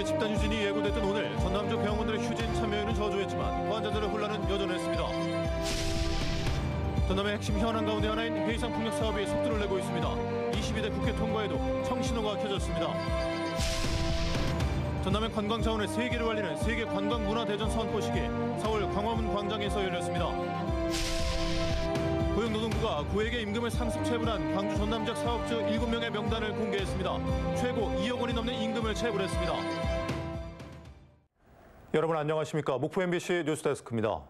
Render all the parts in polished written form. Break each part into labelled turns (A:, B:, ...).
A: 의료계 집단 휴진이 예고됐던 오늘 전남적 병원들의 휴진 참여에는 저조했지만 환자들의 혼란은 여전했습니다. 전남의 핵심 현안 가운데 하나인 해상 풍력 사업이 속도를 내고 있습니다. 22대 국회 통과에도 청신호가 켜졌습니다. 전남의 관광 자원의 세계를 알리는 세계 관광 문화 대전 선포식이 서울 광화문 광장에서 열렸습니다. 고용노동부가 구에게 임금을 상습 체불한 광주 전남적 사업주 7명의 명단을 공개했습니다. 최고 2억 원이 넘는 임금을 체불했습니다. 여러분 안녕하십니까? 목포 MBC 뉴스데스크입니다.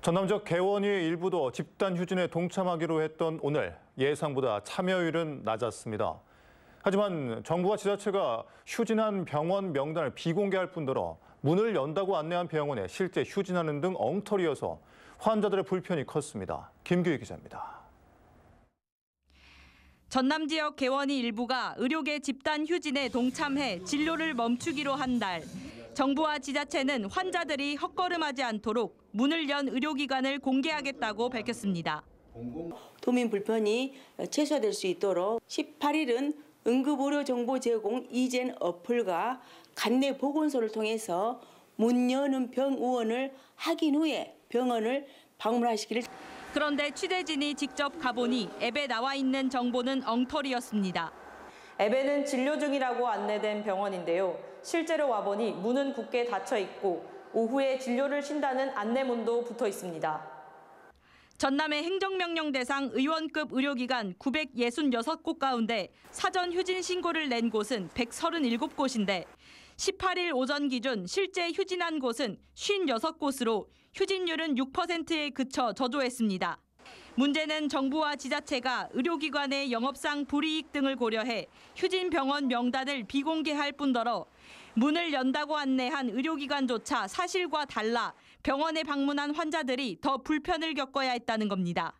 A: 전남적 개원이 일부도 집단 휴진에 동참하기로 했던 오늘 예상보다 참여율은 낮았습니다. 하지만 정부와 지자체가 휴진한 병원 명단을 비공개할 뿐더러 문을 연다고 안내한 병원에 실제 휴진하는 등 엉터리여서 환자들의 불편이 컸습니다. 김규희 기자입니다.
B: 전남 지역 개원이 일부가 의료계 집단 휴진에 동참해 진료를 멈추기로 한 달, 정부와 지자체는 환자들이 헛걸음하지 않도록 문을 연 의료기관을 공개하겠다고 밝혔습니다.
C: 도민 불편이 최소화될 수 있도록 18일은 응급의료정보 제공 이전 어플과 관내 보건소를 통해서 문 여는 병의원을 확인 후에 병원을 방문하시기를.
B: 그런데 취재진이 직접 가보니 앱에 나와 있는 정보는 엉터리였습니다.
D: 앱에는 진료 중이라고 안내된 병원인데요. 실제로 와보니 문은 굳게 닫혀 있고 오후에 진료를 쉰다는 안내문도 붙어 있습니다.
B: 전남의 행정명령 대상 의원급 의료기관 966곳 가운데 사전 휴진 신고를 낸 곳은 137곳인데 18일 오전 기준 실제 휴진한 곳은 56곳으로 휴진율은 6%에 그쳐 저조했습니다. 문제는 정부와 지자체가 의료기관의 영업상 불이익 등을 고려해 휴진 병원 명단을 비공개할 뿐더러 문을 연다고 안내한 의료기관조차 사실과 달라 병원에 방문한 환자들이 더 불편을 겪어야 했다는 겁니다.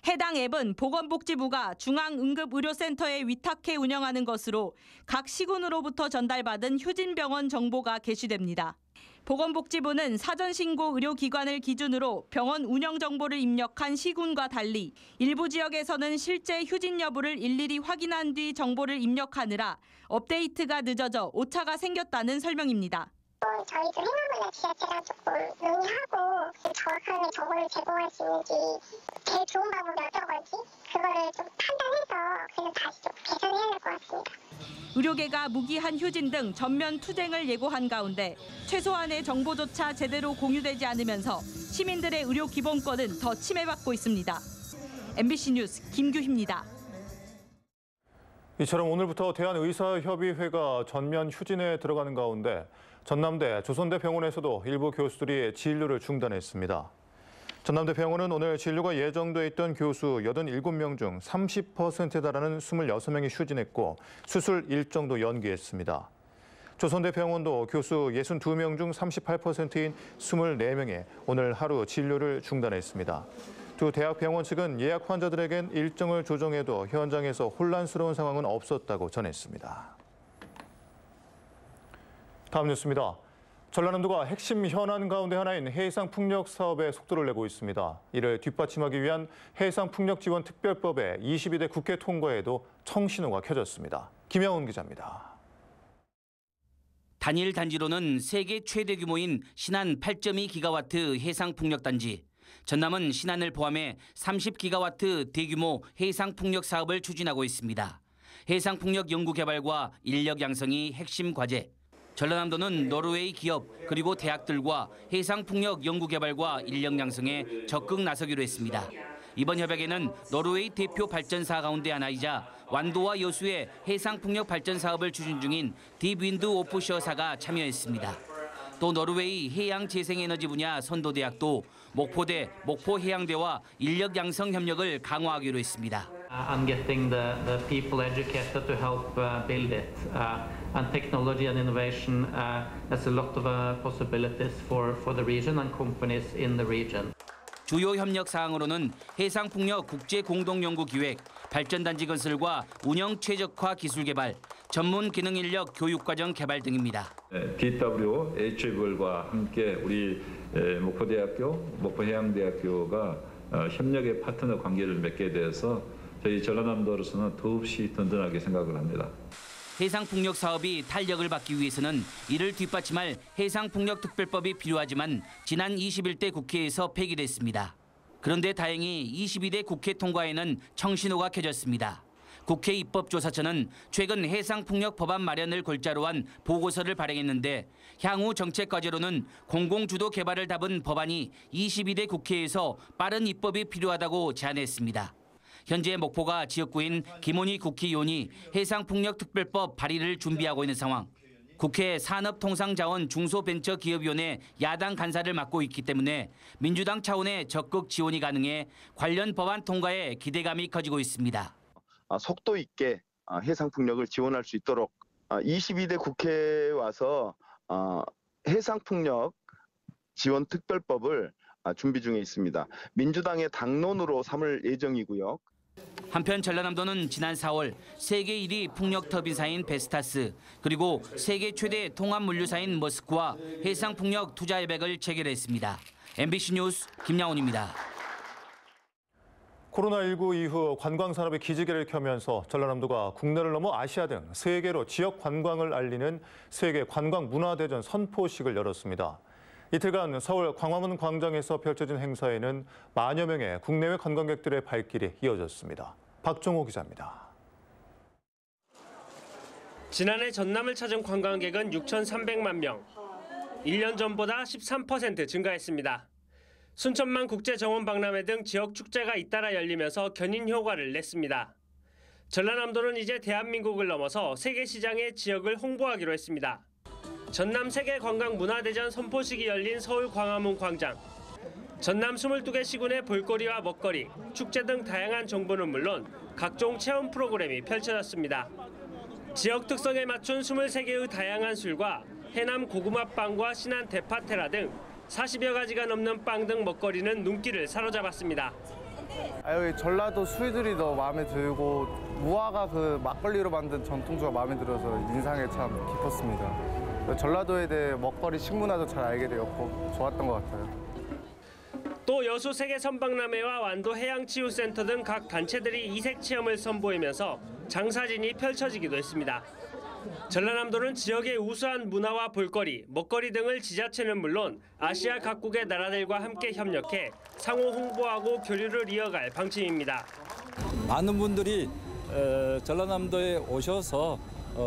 B: 해당 앱은 보건복지부가 중앙응급의료센터에 위탁해 운영하는 것으로 각 시군으로부터 전달받은 휴진병원 정보가 게시됩니다. 보건복지부는 사전신고 의료기관을 기준으로 병원 운영 정보를 입력한 시군과 달리 일부 지역에서는 실제 휴진 여부를 일일이 확인한 뒤 정보를 입력하느라 업데이트가 늦어져 오차가 생겼다는 설명입니다.
E: 저희도 행안부나 지자체가 조금 논의하고 정확하게 정보를 제공할 수 있는지 제일 좋은 방법이 어떤 건지 그거를 좀 판단해서 그래서 다시 좀 개선해야 될 것 같습니다.
B: 의료계가 무기한 휴진 등 전면 투쟁을 예고한 가운데 최소한의 정보조차 제대로 공유되지 않으면서 시민들의 의료 기본권은 더 침해받고 있습니다. MBC 뉴스 김규희입니다.
A: 이처럼 오늘부터 대한의사협의회가 전면 휴진에 들어가는 가운데 전남대 조선대 병원에서도 일부 교수들이 진료를 중단했습니다. 전남대 병원은 오늘 진료가 예정돼 있던 교수 87명 중 30%에 달하는 26명이 휴진했고 수술 일정도 연기했습니다. 조선대 병원도 교수 62명 중 38%인 24명이 오늘 하루 진료를 중단했습니다. 두 대학 병원 측은 예약 환자들에겐 일정을 조정해도 현장에서 혼란스러운 상황은 없었다고 전했습니다. 다음 뉴스입니다. 전라남도가 핵심 현안 가운데 하나인 해상풍력 사업에 속도를 내고 있습니다. 이를 뒷받침하기 위한 해상풍력지원특별법의 22대 국회 통과에도 청신호가 켜졌습니다. 김영훈 기자입니다.
F: 단일 단지로는 세계 최대 규모인 신안 8.2기가와트 해상풍력단지. 전남은 신안을 포함해 30기가와트 대규모 해상풍력 사업을 추진하고 있습니다. 해상풍력 연구개발과 인력 양성이 핵심 과제. 전라남도는 노르웨이 기업 그리고 대학들과 해상풍력 연구개발과 인력 양성에 적극 나서기로 했습니다. 이번 협약에는 노르웨이 대표 발전사 가운데 하나이자 완도와 여수의 해상풍력 발전 사업을 추진 중인 딥윈드 오프셔사가 참여했습니다. 또 노르웨이 해양재생에너지 분야 선도대학도 목포대, 목포해양대와 인력 양성 협력을 강화하기로 했습니다.
G: And getting the people educated to help build it. And technology and innovation has a lot of possibilities for the region and companies in the region.
F: 주요 협력 사항으로는 해상풍력 국제공동연구기획, 발전단지 건설과 운영 최적화 기술 개발, 전문 기능 인력 교육과정 개발 등입니다.
H: DW, HFL과 함께 우리 목포대학교, 목포해양대학교가 협력의 파트너 관계를 맺게 돼서 저희 전라남도로서는 더없이 든든하게 생각을 합니다.
F: 해상폭력 사업이 탄력을 받기 위해서는 이를 뒷받침할 해상폭력특별법이 필요하지만 지난 21대 국회에서 폐기됐습니다. 그런데 다행히 22대 국회 통과에는 청신호가 켜졌습니다. 국회 입법조사처는 최근 해상폭력 법안 마련을 골자로 한 보고서를 발행했는데 향후 정책 과제로는 공공주도 개발을 담은 법안이 22대 국회에서 빠른 입법이 필요하다고 제안했습니다. 현재 목포가 지역구인 김원희 국회의원이 해상폭력특별법 발의를 준비하고 있는 상황. 국회 산업통상자원 중소벤처기업위원회 야당 간사를 맡고 있기 때문에 민주당 차원의 적극 지원이 가능해 관련 법안 통과에 기대감이 커지고 있습니다.
I: 속도 있게 해상폭력을 지원할 수 있도록 22대 국회에 와서 해상폭력 지원 특별법을 준비 중에 있습니다. 민주당의 당론으로 삼을 예정이고요.
F: 한편 전라남도는 지난 4월 세계 1위 풍력 터빈사인 베스타스 그리고 세계 최대 통합 물류사인 머스크와 해상폭력 투자 협약을 체결했습니다. MBC 뉴스 김양훈입니다.
A: 코로나19 이후 관광산업의 기지개를 켜면서 전라남도가 국내를 넘어 아시아 등 세계로 지역 관광을 알리는 세계 관광문화대전 선포식을 열었습니다. 이틀간 서울 광화문 광장에서 펼쳐진 행사에는 만여 명의 국내외 관광객들의 발길이 이어졌습니다. 박종호 기자입니다.
J: 지난해 전남을 찾은 관광객은 6,300만 명. 1년 전보다 13% 증가했습니다. 순천만 국제정원박람회 등 지역 축제가 잇따라 열리면서 견인 효과를 냈습니다. 전라남도는 이제 대한민국을 넘어서 세계시장의 지역을 홍보하기로 했습니다. 전남 세계관광문화대전 선포식이 열린 서울 광화문 광장. 전남 22개 시군의 볼거리와 먹거리, 축제 등 다양한 정보는 물론 각종 체험 프로그램이 펼쳐졌습니다. 지역 특성에 맞춘 23개의 다양한 술과 해남 고구마빵과 신안 대파테라 등 40여 가지가 넘는 빵 등 먹거리는 눈길을 사로잡았습니다.
K: 여기 전라도 술들이 더 마음에 들고 무화과 그 막걸리로 만든 전통주가 마음에 들어서 인상에 참 깊었습니다. 전라도에 대해 먹거리 식문화도 잘 알게 되었고 좋았던 것 같아요.
J: 또 여수 세계 선박람회와 완도 해양치유센터 등 각 단체들이 이색 체험을 선보이면서 장사진이 펼쳐지기도 했습니다. 전라남도는 지역의 우수한 문화와 볼거리, 먹거리 등을 지자체는 물론 아시아 각국의 나라들과 함께 협력해 상호 홍보하고 교류를 이어갈 방침입니다.
L: 많은 분들이 전라남도에 오셔서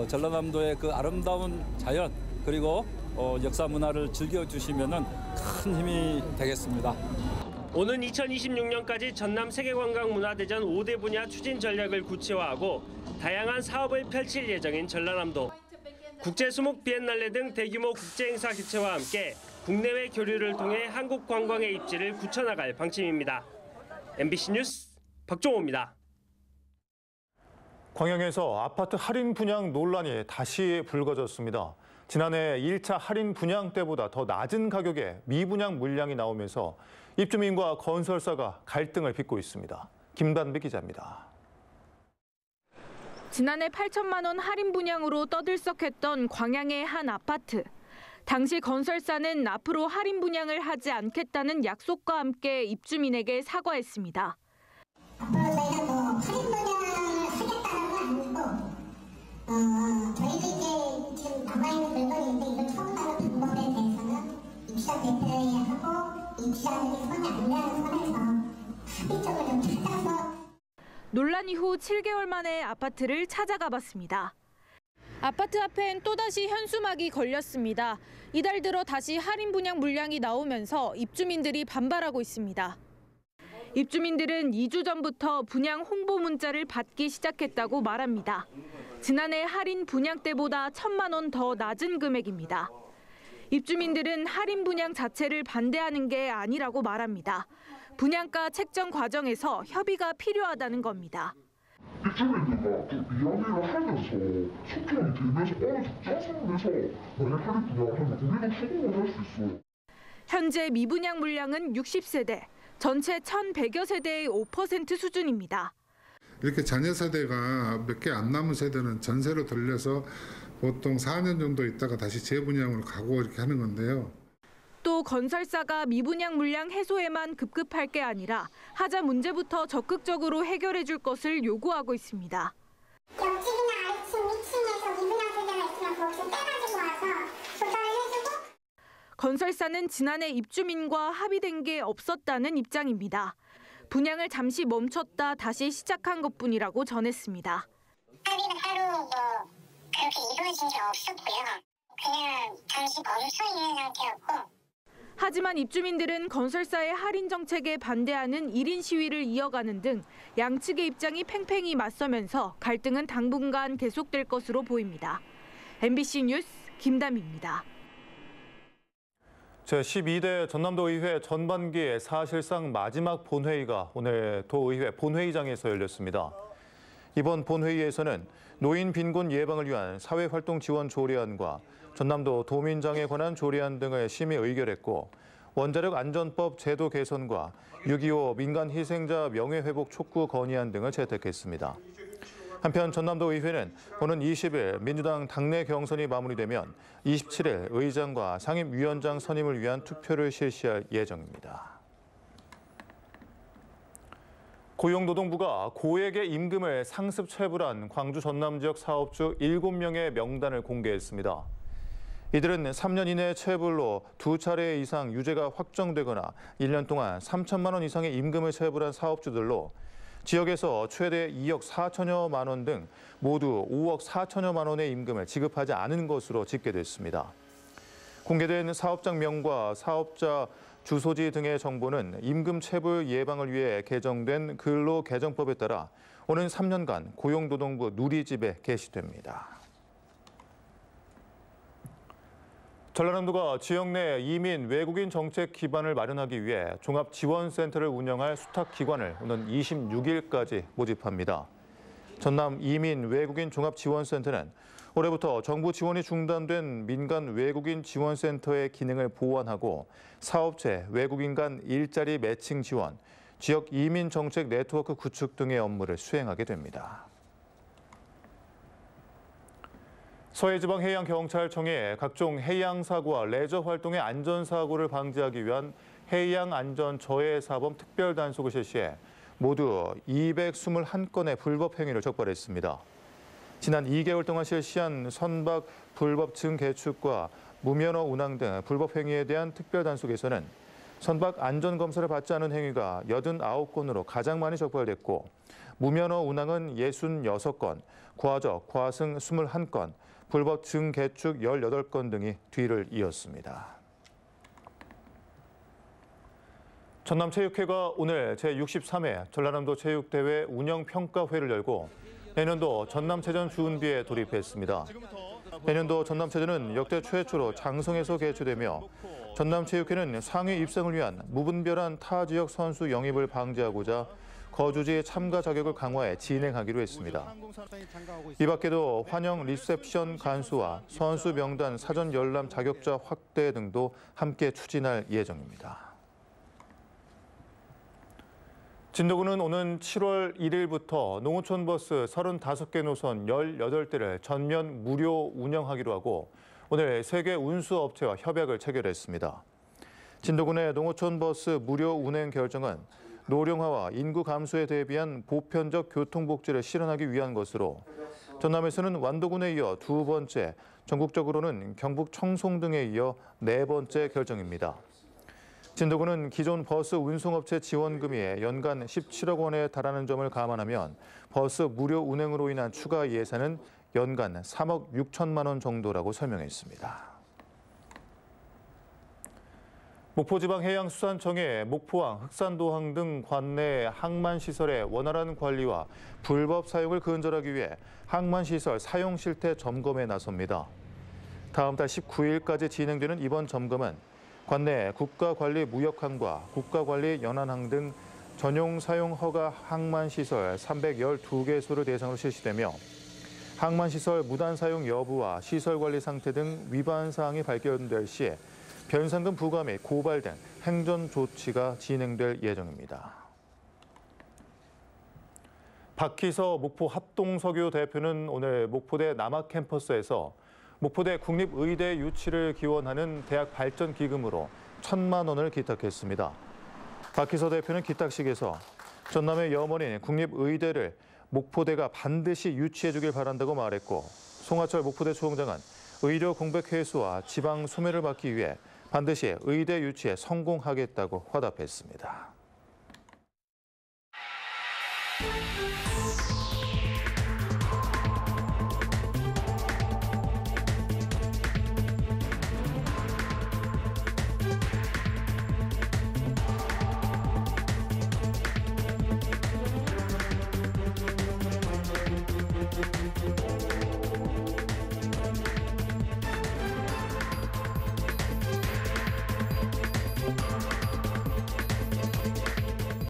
L: 전라남도의 그 아름다운 자연 그리고 역사 문화를 즐겨주시면 큰 힘이 되겠습니다.
J: 오는 2026년까지 전남 세계관광문화대전 5대 분야 추진 전략을 구체화하고 다양한 사업을 펼칠 예정인 전라남도. 국제수목 비엔날레 등 대규모 국제행사 개최와 함께 국내외 교류를 통해 한국 관광의 입지를 굳혀나갈 방침입니다. MBC 뉴스 박종호입니다.
A: 광양에서 아파트 할인 분양 논란이 다시 불거졌습니다. 지난해 1차 할인 분양 때보다 더 낮은 가격에 미분양 물량이 나오면서 입주민과 건설사가 갈등을 빚고 있습니다. 김단비 기자입니다.
M: 지난해 8천만 원 할인 분양으로 떠들썩했던 광양의 한 아파트. 당시 건설사는 앞으로 할인 분양을 하지 않겠다는 약속과 함께 입주민에게 사과했습니다.
E: 저희도 이제 지금 남아있는 물건인데 이걸 처분하는 방법에 대해서는 입주자 대표회의 하고 입주자들이 손이 안 되는 선에서 합의점을 좀 찾아서.
M: 논란 이후 7개월 만에 아파트를 찾아가 봤습니다. 아파트 앞엔 또다시 현수막이 걸렸습니다. 이달 들어 다시 할인 분양 물량이 나오면서 입주민들이 반발하고 있습니다. 입주민들은 2주 전부터 분양 홍보 문자를 받기 시작했다고 말합니다. 지난해 할인 분양 때보다 1,000만 원 더 낮은 금액입니다. 입주민들은 할인 분양 자체를 반대하는 게 아니라고 말합니다. 분양가 책정 과정에서 협의가 필요하다는 겁니다.
N: 입주민들과 그 이야기를 하면서 소통이 되면서 어느 적정 선에서 만약 할인 분양을 하면 우리도 수긍을 할 수 있어요.
M: 현재 미분양 물량은 60세대, 전체 1,100여 세대의 5% 수준입니다.
O: 이렇게 자녀 세대가 몇 개 안 남은 세대는 전세로 돌려서 보통 4년 정도 있다가 다시 재분양으로 가고 이렇게 하는 건데요.
M: 또 건설사가 미분양 물량 해소에만 급급할 게 아니라 하자 문제부터 적극적으로 해결해 줄 것을 요구하고 있습니다.
E: 옆집이나 아래층, 위층에서 미분양 세대가 있으면 거기서 떼가지고 와서 조달을 해주고.
M: 건설사는 지난해 입주민과 합의된 게 없었다는 입장입니다. 분양을 잠시 멈췄다 다시 시작한 것뿐이라고 전했습니다.
E: 합의가 따로 뭐 그렇게 이루어진 게 없었고요. 그냥 잠시 멈춰 있는 상태였고.
M: 하지만 입주민들은 건설사의 할인 정책에 반대하는 1인 시위를 이어가는 등 양측의 입장이 팽팽히 맞서면서 갈등은 당분간 계속될 것으로 보입니다. MBC 뉴스 김다미입니다.
A: 제12대 전남도의회 전반기의 사실상 마지막 본회의가 오늘 도의회 본회의장에서 열렸습니다. 이번 본회의에서는 노인 빈곤 예방을 위한 사회활동 지원 조례안과 전남도 도민장에 관한 조례안 등을 심의 의결했고 원자력 안전법 제도 개선과 6.25 민간 희생자 명예회복 촉구 건의안 등을 채택했습니다. 한편 전남도의회는 오는 20일 민주당 당내 경선이 마무리되면 27일 의장과 상임위원장 선임을 위한 투표를 실시할 예정입니다. 고용노동부가 고액의 임금을 상습 체불한 광주 전남 지역 사업주 7명의 명단을 공개했습니다. 이들은 3년 이내 체불로 2차례 이상 유죄가 확정되거나 1년 동안 3천만 원 이상의 임금을 체불한 사업주들로 지역에서 최대 2억 4천여만 원 등 모두 5억 4천여만 원의 임금을 지급하지 않은 것으로 집계됐습니다. 공개된 사업장명과 사업자 주소지 등의 정보는 임금 체불 예방을 위해 개정된 근로개정법에 따라 오는 3년간 고용노동부 누리집에 게시됩니다. 전라남도가 지역 내 이민 외국인 정책 기반을 마련하기 위해 종합지원센터를 운영할 수탁기관을 오는 26일까지 모집합니다. 전남 이민 외국인 종합지원센터는 올해부터 정부 지원이 중단된 민간 외국인 지원센터의 기능을 보완하고 사업체, 외국인 간 일자리 매칭 지원, 지역 이민 정책 네트워크 구축 등의 업무를 수행하게 됩니다. 서해지방해양경찰청이 각종 해양사고와 레저 활동의 안전사고를 방지하기 위한 해양안전저해사범 특별단속을 실시해 모두 221건의 불법 행위를 적발했습니다. 지난 2개월 동안 실시한 선박 불법 증개축과 무면허 운항 등 불법 행위에 대한 특별단속에서는 선박 안전검사를 받지 않은 행위가 89건으로 가장 많이 적발됐고 무면허 운항은 66건, 과적, 과승 21건, 불법 증개축 18건 등이 뒤를 이었습니다. 전남체육회가 오늘 제63회 전라남도 체육대회 운영평가회를 열고 내년도 전남체전 준비에 돌입했습니다. 내년도 전남체전은 역대 최초로 장성에서 개최되며 전남체육회는 상위 입상을 위한 무분별한 타 지역 선수 영입을 방지하고자 거주지 참가 자격을 강화해 진행하기로 했습니다. 이 밖에도 환영 리셉션 간수와 선수 명단 사전 열람 자격자 확대 등도 함께 추진할 예정입니다. 진도구는 오는 7월 1일부터 농어촌 버스 35개 노선 18대를 전면 무료 운영하기로 하고 오늘 3개 운수업체와 협약을 체결했습니다. 진도군의 농어촌 버스 무료 운행 결정은 노령화와 인구 감소에 대비한 보편적 교통복지를 실현하기 위한 것으로 전남에서는 완도군에 이어 2번째, 전국적으로는 경북 청송 등에 이어 4번째 결정입니다. 진도군은 기존 버스 운송업체 지원금이 연간 17억 원에 달하는 점을 감안하면 버스 무료 운행으로 인한 추가 예산은 연간 3억 6천만 원 정도라고 설명했습니다. 목포지방해양수산청이 목포항, 흑산도항 등 관내 항만시설의 원활한 관리와 불법 사용을 근절하기 위해 항만시설 사용 실태 점검에 나섭니다. 다음 달 19일까지 진행되는 이번 점검은 관내 국가관리무역항과 국가관리연안항 등 전용 사용 허가 항만시설 312개소를 대상으로 실시되며 항만시설 무단 사용 여부와 시설관리 상태 등 위반 사항이 발견될 시 변상금 부과 및 고발 등 행정 조치가 진행될 예정입니다. 박희서 목포 합동석유 대표는 오늘 목포대 남학 캠퍼스에서 목포대 국립의대 유치를 기원하는 대학 발전 기금으로 1,000만 원을 기탁했습니다. 박희서 대표는 기탁식에서 전남의 염원인 국립의대를 목포대가 반드시 유치해주길 바란다고 말했고, 송하철 목포대 총장은 의료 공백 해소와 지방 소멸을 막기 위해 반드시 의대 유치에 성공하겠다고 화답했습니다.